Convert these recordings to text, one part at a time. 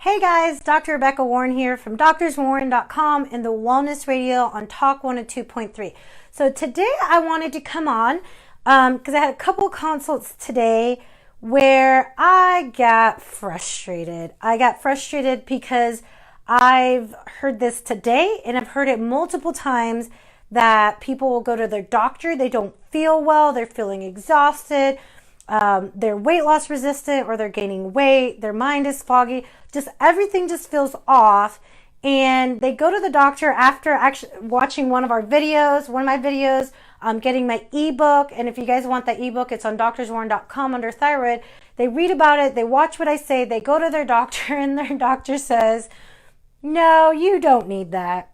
Hey guys, Dr. Rebecca Warren here from doctorswarren.com and the Wellness Radio on Talk 102.3. So today I wanted to come on because I had a couple of consults today where I got frustrated. I got frustrated because I've heard this today and I've heard it multiple times that people will go to their doctor, they don't feel well, they're feeling exhausted, they're weight loss resistant, or they're gaining weight, their mind is foggy, just everything just feels off. And they go to the doctor after actually watching one of my videos, getting my ebook. And if you guys want that ebook, it's on doctorswarren.com under thyroid. They read about it, they watch what I say, they go to their doctor, and their doctor says, no, you don't need that.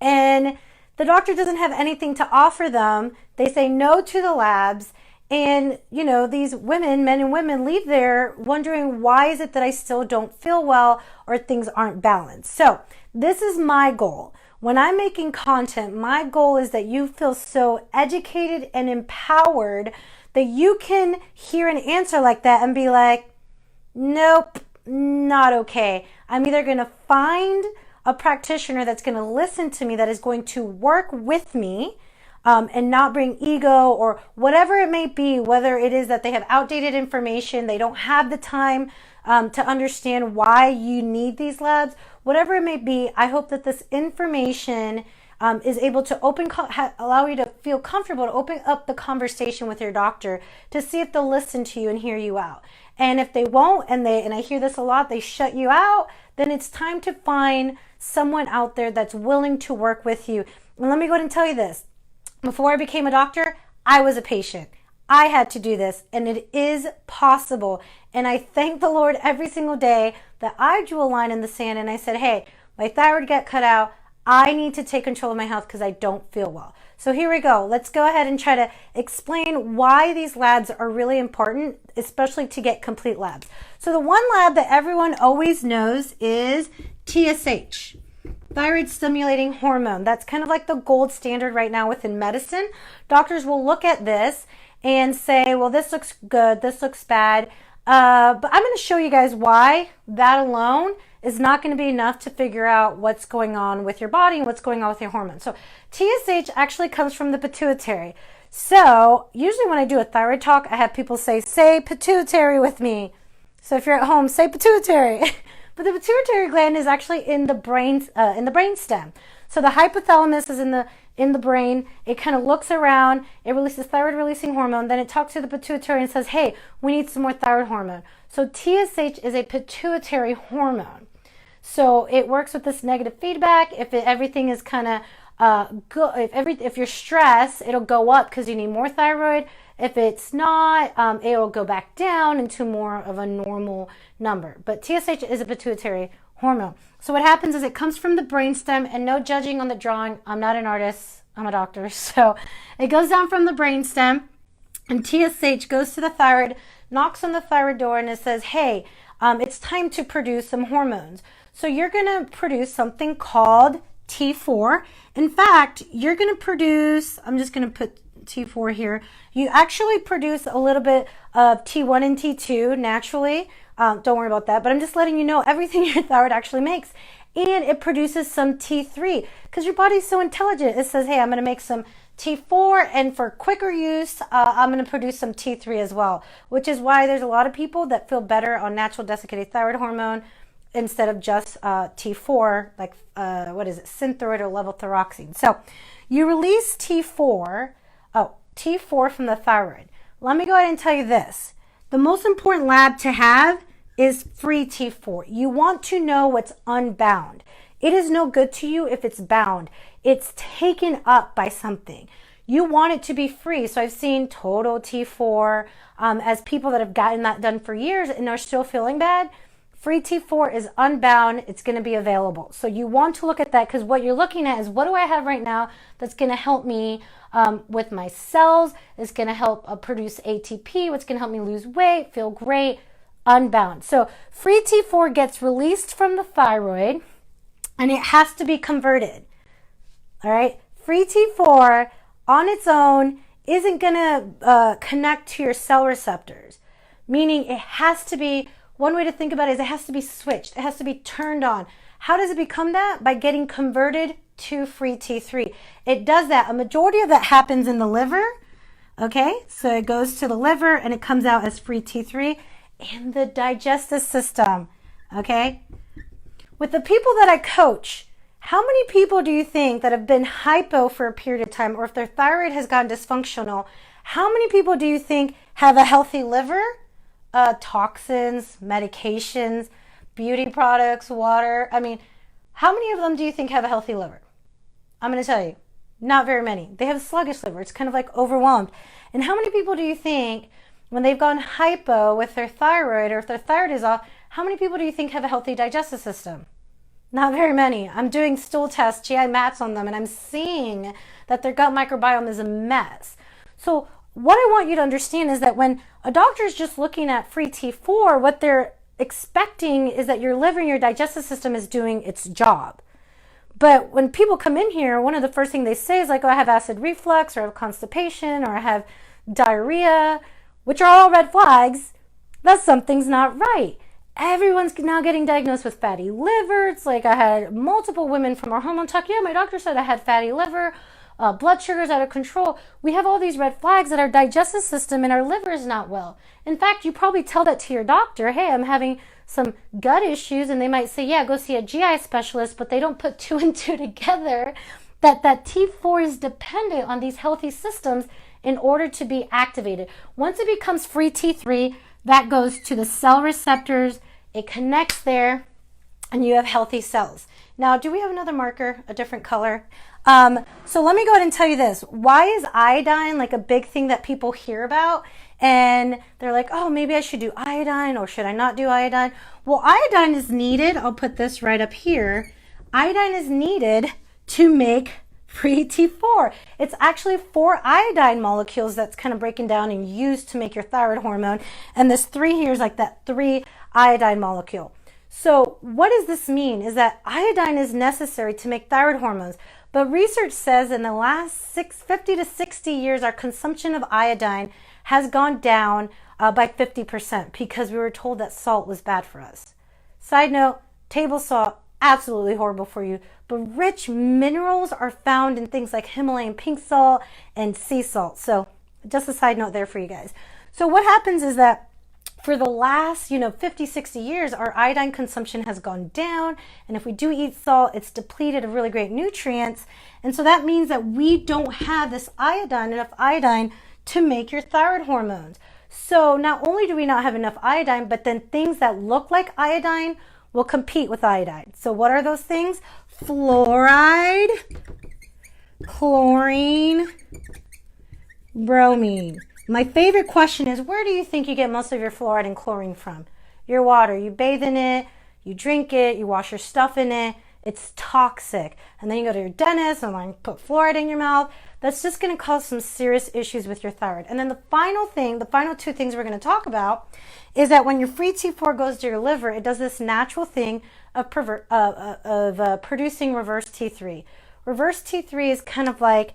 And the doctor doesn't have anything to offer them. They say no to the labs. And, you know, these women, men and women, leave there wondering, why is it that I still don't feel well or things aren't balanced? So this is my goal. When I'm making content, my goal is that you feel so educated and empowered that you can hear an answer like that and be like, nope, not okay. I'm either going to find a practitioner that's going to listen to me, that is going to work with me, and not bring ego or whatever it may be, whether it is that they have outdated information, they don't have the time to understand why you need these labs, whatever it may be. I hope that this information is able to allow you to feel comfortable to open up the conversation with your doctor to see if they'll listen to you and hear you out. And if they won't, and I hear this a lot, they shut you out, then it's time to find someone out there that's willing to work with you. And let me go ahead and tell you this. Before I became a doctor, I was a patient. I had to do this, and it is possible. And I thank the Lord every single day that I drew a line in the sand and I said, hey, my thyroid got cut out. I need to take control of my health because I don't feel well. So here we go. Let's go ahead and try to explain why these labs are really important, especially to get complete labs. So the one lab that everyone always knows is TSH. Thyroid stimulating hormone. That's kind of like the gold standard right now within medicine. Doctors will look at this and say, well, this looks good, this looks bad. But I'm going to show you guys why that alone is not going to be enough to figure out what's going on with your body and what's going on with your hormones. So TSH actually comes from the pituitary. So usually when I do a thyroid talk, I have people say pituitary with me. So if you're at home, say pituitary. But the pituitary gland is actually in the brain stem. So the hypothalamus is in the brain. It kind of looks around. It releases thyroid releasing hormone. Then it talks to the pituitary and says, hey, we need some more thyroid hormone. So TSH is a pituitary hormone. So it works with this negative feedback. If everything is kind of good, if you're stressed, it'll go up because you need more thyroid. If it's not, it will go back down into more of a normal number. But TSH is a pituitary hormone. So what happens is it comes from the brainstem, and no judging on the drawing. I'm not an artist, I'm a doctor. So it goes down from the brainstem, and TSH goes to the thyroid, knocks on the thyroid door, and it says, hey, it's time to produce some hormones. So you're going to produce something called T4. In fact, you're going to produce, I'm just going to put T4 here. You actually produce a little bit of T1 and T2 naturally. Don't worry about that, but I'm just letting you know everything your thyroid actually makes. And it produces some T3 because your body's so intelligent. It says, hey, I'm going to make some T4, and for quicker use, I'm going to produce some T3 as well, which is why there's a lot of people that feel better on natural desiccated thyroid hormone instead of just T4, like Synthroid or levothyroxine. So you release T4 from the thyroid. Let me go ahead and tell you this. The most important lab to have is free T4. You want to know what's unbound. It is no good to you if it's bound. It's taken up by something. You want it to be free. So I've seen total T4 as people that have gotten that done for years and are still feeling bad. Free T4 is unbound. It's going to be available. So you want to look at that because what you're looking at is, what do I have right now that's going to help me with my cells? It's going to help produce ATP. What's going to help me lose weight, feel great, unbound. So free T4 gets released from the thyroid and it has to be converted. All right. Free T4 on its own isn't going to connect to your cell receptors, meaning it has to be one way to think about it is it has to be switched. It has to be turned on. How does it become that? By getting converted to free T3. It does that. A majority of that happens in the liver. Okay, so it goes to the liver and it comes out as free T3 and the digestive system. Okay, with the people that I coach, how many people do you think that have been hypo for a period of time, or if their thyroid has gotten dysfunctional, how many people do you think have a healthy liver? Toxins, medications, beauty products, water. I mean, how many of them do you think have a healthy liver? I'm going to tell you, not very many. They have a sluggish liver. It's kind of like overwhelmed. And how many people do you think, when they've gone hypo with their thyroid, or if their thyroid is off, how many people do you think have a healthy digestive system? Not very many. I'm doing stool tests, GI mats on them, and I'm seeing that their gut microbiome is a mess. So what I want you to understand is that when a doctor is just looking at free T4, what they're expecting is that your liver and your digestive system is doing its job. But when people come in here, one of the first things they say is like, oh, I have acid reflux, or I have constipation, or I have diarrhea, which are all red flags that something's not right. Everyone's now getting diagnosed with fatty liver. It's like I had multiple women from our hormone talk. Yeah, my doctor said I had fatty liver. Blood sugar's out of control. We have all these red flags that our digestive system and our liver is not well. In fact, you probably tell that to your doctor. Hey, I'm having some gut issues, and they might say, yeah, go see a GI specialist, but they don't put two and two together that T4 is dependent on these healthy systems in order to be activated. Once it becomes free T3, that goes to the cell receptors, it connects there, and you have healthy cells. Now, do we have another marker, a different color? So let me go ahead and tell you this. Why is iodine like a big thing that people hear about? And they're like, oh, maybe I should do iodine, or should I not do iodine? Well, iodine is needed. I'll put this right up here. Iodine is needed to make free T4. It's actually 4 iodine molecules that's kind of breaking down and used to make your thyroid hormone. And this 3 here is like that 3 iodine molecule. So what does this mean? Is that iodine is necessary to make thyroid hormones. But research says in the last 50 to 60 years, our consumption of iodine has gone down by 50% because we were told that salt was bad for us. Side note, table salt, absolutely horrible for you. But rich minerals are found in things like Himalayan pink salt and sea salt. So just a side note there for you guys. So what happens is that for the last, 50, 60 years, our iodine consumption has gone down. And if we do eat salt, it's depleted of really great nutrients. And so that means that we don't have this enough iodine to make your thyroid hormones. So not only do we not have enough iodine, but then things that look like iodine will compete with iodine. So what are those things? Fluoride, chlorine, bromine. My favorite question is, where do you think you get most of your fluoride and chlorine from? Your water. You bathe in it, you drink it, you wash your stuff in it. It's toxic. And then you go to your dentist and like put fluoride in your mouth. That's just going to cause some serious issues with your thyroid. And then the final 2 things we're going to talk about is that when your free T4 goes to your liver, it does this natural thing of producing reverse T3. Reverse T3 is kind of like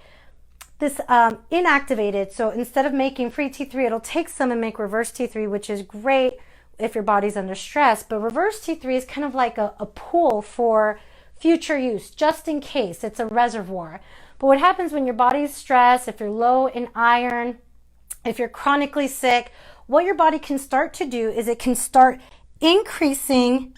this inactivated. So instead of making free T3, it'll take some and make reverse T3, which is great if your body's under stress. But reverse T3 is kind of like a pool for future use, just in case. It's a reservoir. But what happens when your body's stressed, if you're low in iron, if you're chronically sick, what your body can start to do is it can start increasing.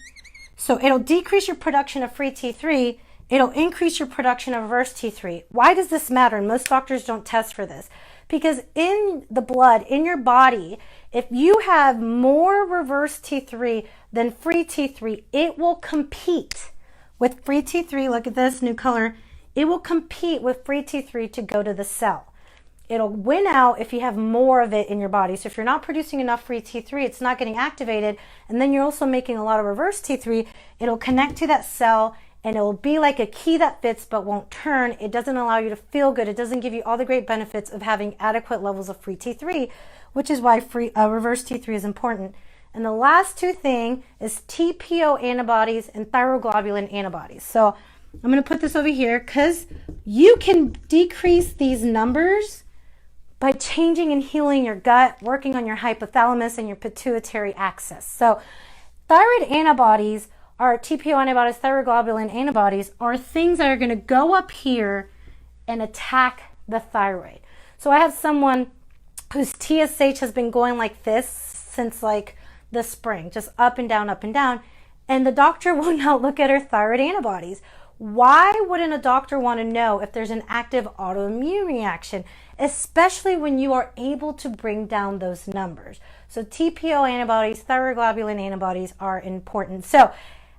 So it'll decrease your production of free T3. It'll increase your production of reverse T3. Why does this matter? And most doctors don't test for this. Because in the blood, in your body, if you have more reverse T3 than free T3, it will compete with free T3. Look at this new color. It will compete with free T3 to go to the cell. It'll win out if you have more of it in your body. So if you're not producing enough free T3, it's not getting activated. And then you're also making a lot of reverse T3. It'll connect to that cell, and it will be like a key that fits but won't turn. It doesn't allow you to feel good. It doesn't give you all the great benefits of having adequate levels of free T3, which is why reverse T3 is important. And the last 2 thing is TPO antibodies and thyroglobulin antibodies. So I'm going to put this over here because you can decrease these numbers by changing and healing your gut, working on your hypothalamus and your pituitary axis. So thyroid antibodies are TPO antibodies, thyroglobulin antibodies are things that are going to go up here and attack the thyroid. So I have someone whose TSH has been going like this since like the spring, just up and down, and the doctor will not look at her thyroid antibodies. Why wouldn't a doctor want to know if there's an active autoimmune reaction, especially when you are able to bring down those numbers? So TPO antibodies, thyroglobulin antibodies are important. So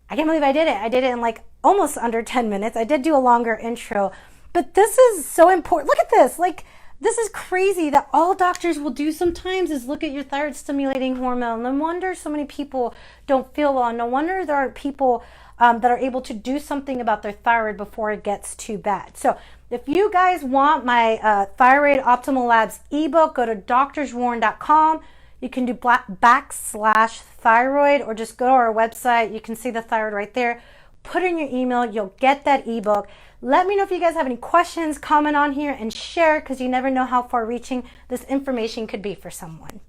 I can't believe I did it. I did it in like almost under 10 minutes. I did do a longer intro, but this is so important. Look at this. Like, this is crazy that all doctors will do sometimes is look at your thyroid stimulating hormone. No wonder so many people don't feel well. No wonder there aren't people that are able to do something about their thyroid before it gets too bad. So if you guys want my Thyroid Optimal Labs ebook, go to doctorswarren.com. You can do /thyroid or just go to our website. You can see the thyroid right there. Put in your email. You'll get that ebook. Let me know if you guys have any questions, comment on here, and share, because you never know how far reaching this information could be for someone.